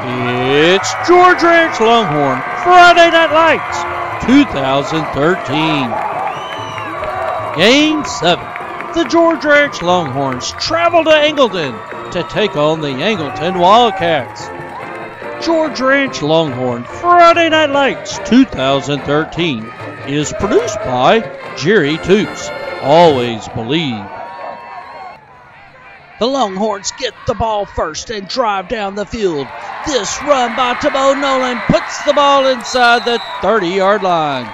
It's George Ranch Longhorn Friday Night Lights 2013. Game 7. The George Ranch Longhorns travel to Angleton to take on the Angleton Wildcats. George Ranch Longhorn Friday Night Lights 2013 is produced by Jerry Toops. Always believe. The Longhorns get the ball first and drive down the field. This run by Tabo Nolan puts the ball inside the 30-yard line.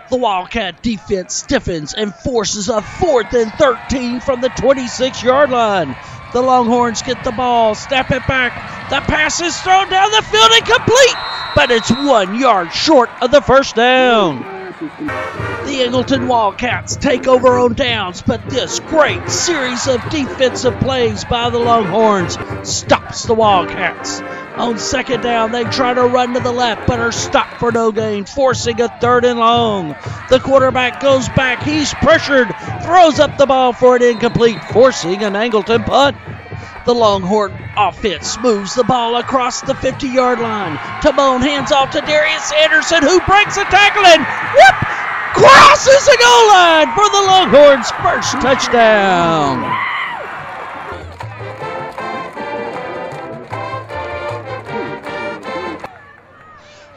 The Wildcat defense stiffens and forces a 4th and 13 from the 26-yard line. The Longhorns get the ball, snap it back. The pass is thrown down the field and complete, but it's 1 yard short of the first down. The Angleton Wildcats take over on downs, but this great series of defensive plays by the Longhorns stops the Wildcats. On second down, they try to run to the left, but are stopped for no gain, forcing a 3rd and long. The quarterback goes back, he's pressured, throws up the ball for an incomplete, forcing an Angleton punt. The Longhorn offense moves the ball across the 50-yard line. Timon hands off to Darius Anderson, who breaks a tackle and crosses the goal line for the Longhorns' first touchdown.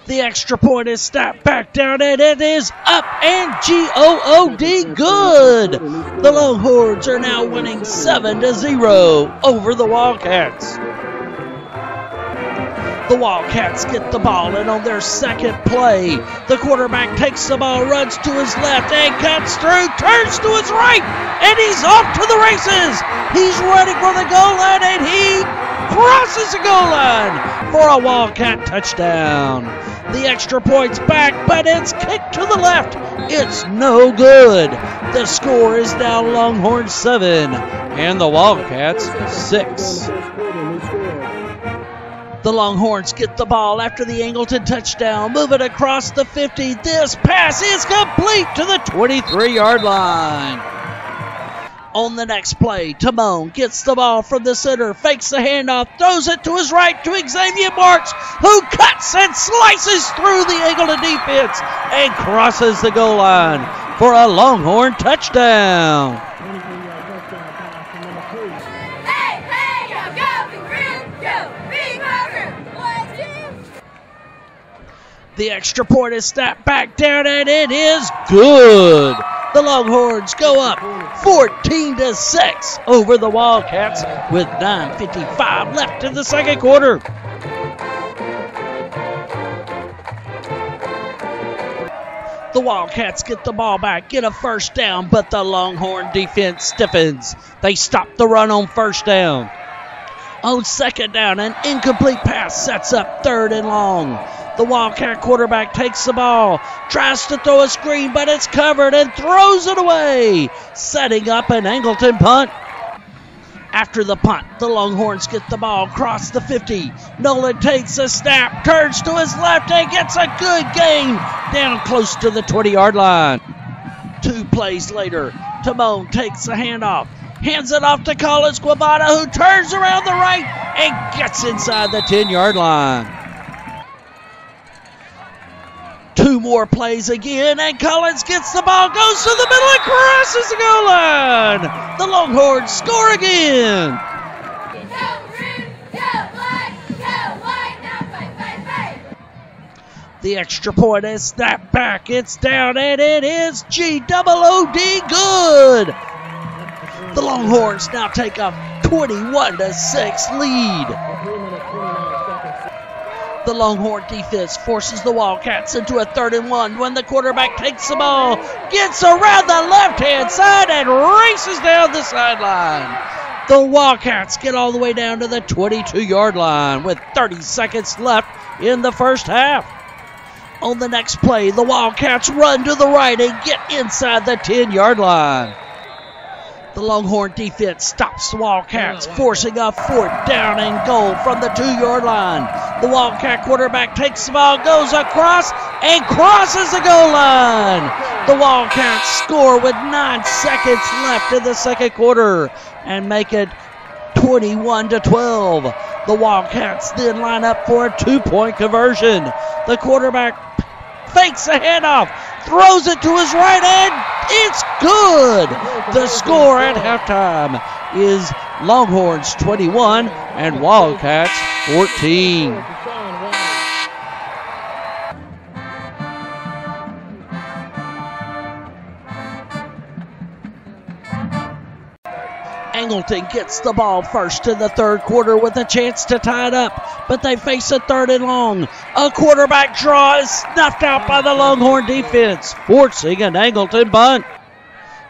The extra point is snapped back down, and it is up and G-O-O-D good. The Longhorns are now winning 7-0 over the Wildcats. The Wildcats get the ball, and on their second play, the quarterback takes the ball, runs to his left, and cuts through, turns to his right, and he's off to the races. He's running for the goal line, and he crosses the goal line for a Wildcat touchdown. The extra point's back, but it's kicked to the left. It's no good. The score is now Longhorns 7 and the Wildcats 6. The Longhorns get the ball after the Angleton touchdown, move it across the 50. This pass is complete to the 23-yard line. On the next play, Timon gets the ball from the center, fakes the handoff, throws it to his right to Xavier Marks, who cuts and slices through the Angleton defense and crosses the goal line for a Longhorn touchdown. The extra point is snapped back down, and it is good. The Longhorns go up 14-6 over the Wildcats with 9:55 left in the second quarter. The Wildcats get the ball back, get a first down, but the Longhorn defense stiffens. They stop the run on first down. On second down, an incomplete pass sets up 3rd and long. The Wildcat quarterback takes the ball, tries to throw a screen, but it's covered and throws it away, setting up an Angleton punt. After the punt, the Longhorns get the ball across the 50. Nolan takes a snap, turns to his left, and gets a good gain down close to the 20-yard line. 2 plays later, Timon takes the handoff, hands it off to Collins Guavada, who turns around the right and gets inside the 10-yard line. 2 more plays again, and Collins gets the ball, goes to the middle, and crosses the goal line. The Longhorns score again. The extra point is snapped back. It's down, and it is G-O-O-D good. The Longhorns now take a 21-6 lead. The Longhorn defense forces the Wildcats into a 3rd and 1 when the quarterback takes the ball, gets around the left-hand side, and races down the sideline. The Wildcats get all the way down to the 22-yard line with 30 seconds left in the first half. On the next play, the Wildcats run to the right and get inside the 10-yard line. The Longhorn defense stops the Wildcats, forcing a 4th down and goal from the 2-yard line. The Wildcat quarterback takes the ball, goes across, and crosses the goal line. The Wildcats score with 9 seconds left in the second quarter and make it 21-12. The Wildcats then line up for a 2-point conversion. The quarterback fakes a handoff, throws it to his right, and it's good. The score at halftime is Longhorns 21 and Wildcats 14. Angleton gets the ball first in the third quarter with a chance to tie it up, but they face a 3rd and long. A quarterback draw is snuffed out by the Longhorn defense, forcing an Angleton bunt.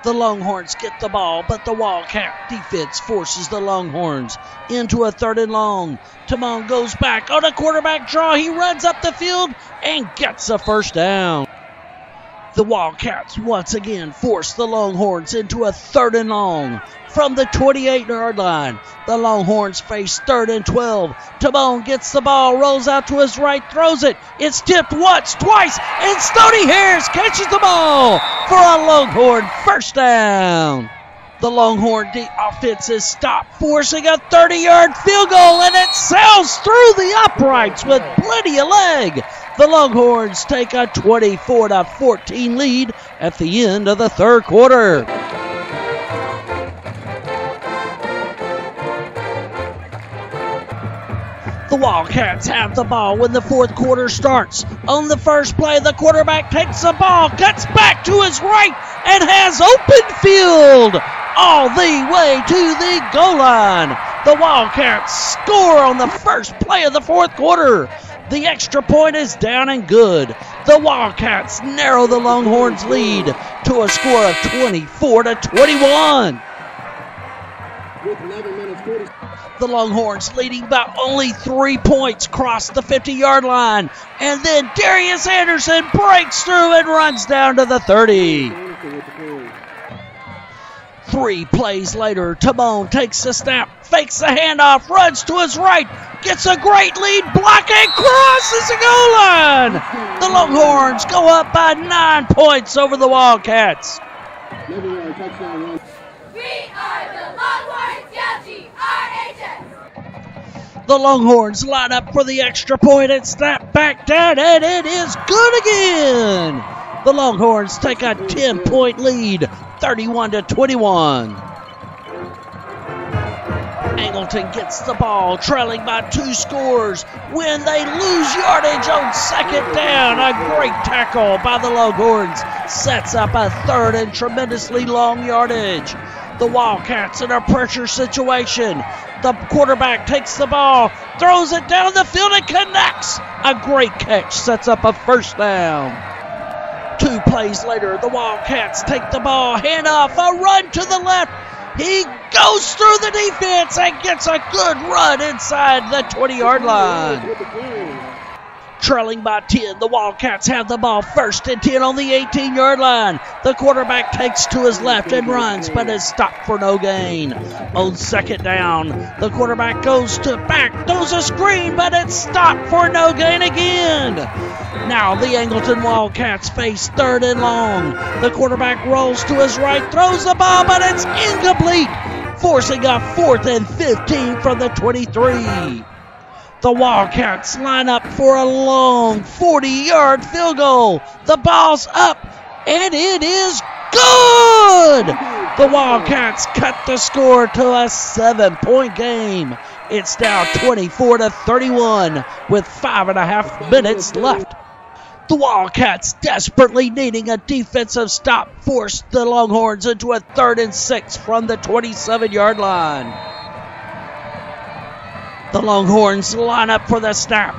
The Longhorns get the ball, but the Wildcat defense forces the Longhorns into a 3rd and long. Timon goes back on a quarterback draw. He runs up the field and gets a first down. The Wildcats once again force the Longhorns into a 3rd and long. From the 28-yard line, the Longhorns face 3rd and 12. Timon gets the ball, rolls out to his right, throws it. It's tipped once, twice, and Stoney Harris catches the ball for a Longhorn first down. The Longhorn offense is stopped, forcing a 30-yard field goal, and it sails through the uprights with plenty of leg. The Longhorns take a 24-14 lead at the end of the third quarter. The Wildcats have the ball when the fourth quarter starts. On the first play, the quarterback takes the ball, cuts back to his right, and has open field all the way to the goal line. The Wildcats score on the first play of the fourth quarter. The extra point is down and good. The Wildcats narrow the Longhorns' lead to a score of 24-21. With 11 minutes, 40. The Longhorns leading by only 3 points cross the 50-yard line. And then Darius Anderson breaks through and runs down to the 30. 3 plays later, Timon takes a snap, fakes a handoff, runs to his right, gets a great lead block, and crosses the goal line. The Longhorns go up by 9 points over the Wildcats. We are the Longhorns, L-G-R-H-S. The Longhorns line up for the extra point and snap back down, and it is good again. The Longhorns take a 10-point lead, 31-21. Angleton gets the ball, trailing by 2 scores when they lose yardage on 2nd down. A great tackle by the Longhorns sets up a 3rd and tremendously long yardage. The Wildcats in a pressure situation. The quarterback takes the ball, throws it down the field and connects. A great catch sets up a first down. 2 plays later, the Wildcats take the ball, hand off, a run to the left. He goes through the defense and gets a good run inside the 20-yard line. Trailing by 10, the Wildcats have the ball 1st and 10 on the 18-yard line. The quarterback takes to his left and runs, but is stopped for no gain. On 2nd down, the quarterback goes to back, throws a screen, but it's stopped for no gain again. Now the Angleton Wildcats face 3rd and long. The quarterback rolls to his right, throws the ball, but it's incomplete, forcing a 4th and 15 from the 23. The Wildcats line up for a long 40-yard field goal. The ball's up, and it is good! The Wildcats cut the score to a 7-point game. It's now 24-31 with 5.5 minutes left. The Wildcats, desperately needing a defensive stop, forced the Longhorns into a 3rd and 6 from the 27-yard line. The Longhorns line up for the snap.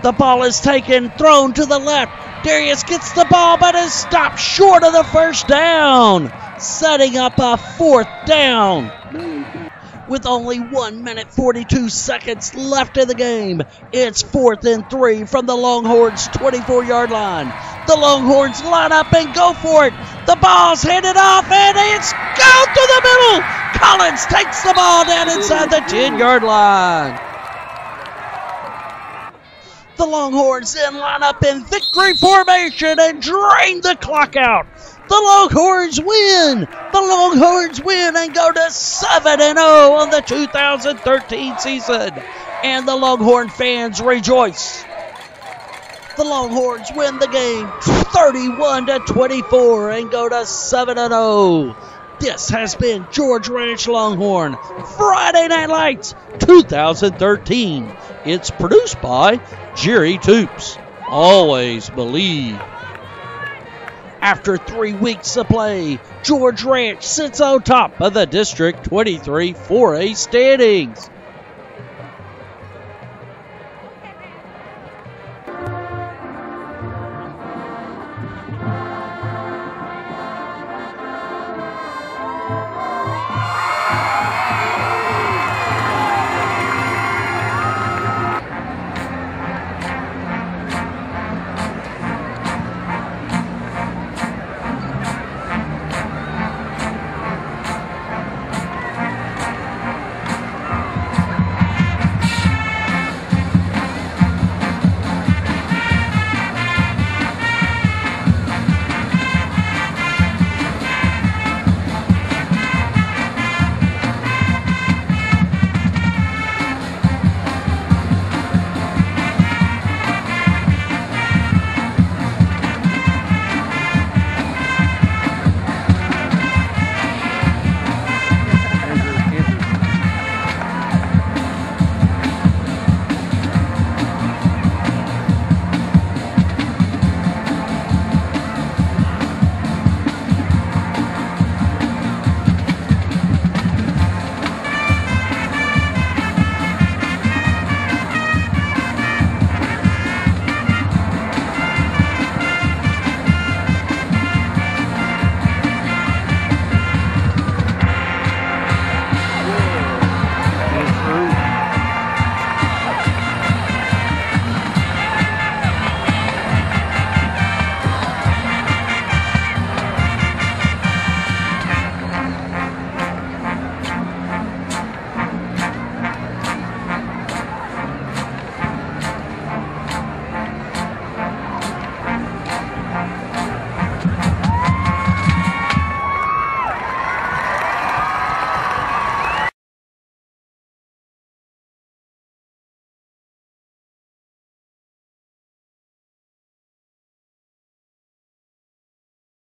The ball is taken, thrown to the left. Darius gets the ball, but is stopped short of the first down, setting up a 4th down. With only 1 minute 42 seconds left in the game, it's 4th and 3 from the Longhorns' 24-yard line. The Longhorns line up and go for it. The ball's handed off, and it's gone through the middle. Collins takes the ball down inside the 10-yard line. The Longhorns then line up in victory formation and drain the clock out. The Longhorns win! The Longhorns win and go to 7-0 on the 2013 season. And the Longhorn fans rejoice. The Longhorns win the game 31-24 and go to 7-0. This has been George Ranch Longhorn Friday Night Lights 2013. It's produced by Jerry Toops. Always believe. After 3 weeks of play, George Ranch sits on top of the District 23 4A standings.